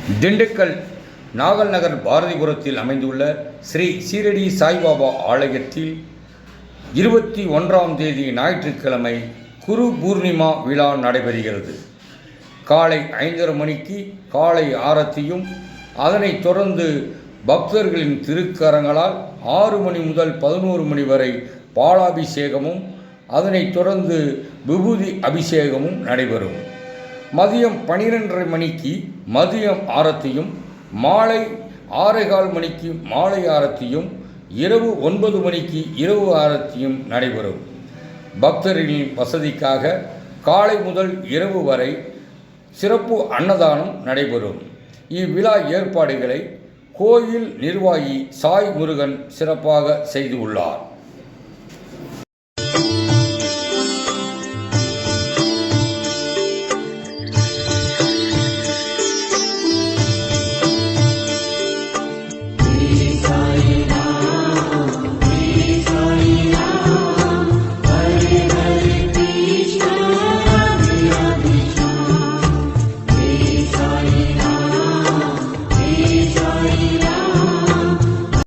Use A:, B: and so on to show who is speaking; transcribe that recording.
A: திண்டுக்கல் நாகல் நகர் பாரதிபுரத்தில் அமைந்துள்ள ஸ்ரீ சீரடி சாய்பாபா ஆலயத்தில் 21ஆம் தேதி ஞாயிற்றுக்கிழமை குரு பூர்ணிமா விழா நடைபெறுகிறது. காலை 5:30 மணிக்கு காலை ஆரத்தியும், அதனைத் தொடர்ந்து பக்தர்களின் திருக்கரங்களால் 6 மணி முதல் 11 மணி வரை பாலாபிஷேகமும், அதனைத் தொடர்ந்து விபூதி அபிஷேகமும் நடைபெறும். மதியம் 12:30 மணிக்கு மதியம் ஆரத்தியும், மாலை 6:15 மணிக்கு மாலை ஆரத்தியும், இரவு 9 மணிக்கு இரவு ஆரத்தியும் நடைபெறும். பக்தர்களின் வசதிக்காக காலை முதல் இரவு வரை சிறப்பு அன்னதானம் நடைபெறும். இவ்விழா ஏற்பாடுகளை கோயில் நிர்வாகி சாய் முருகன் சிறப்பாக செய்துள்ளார்.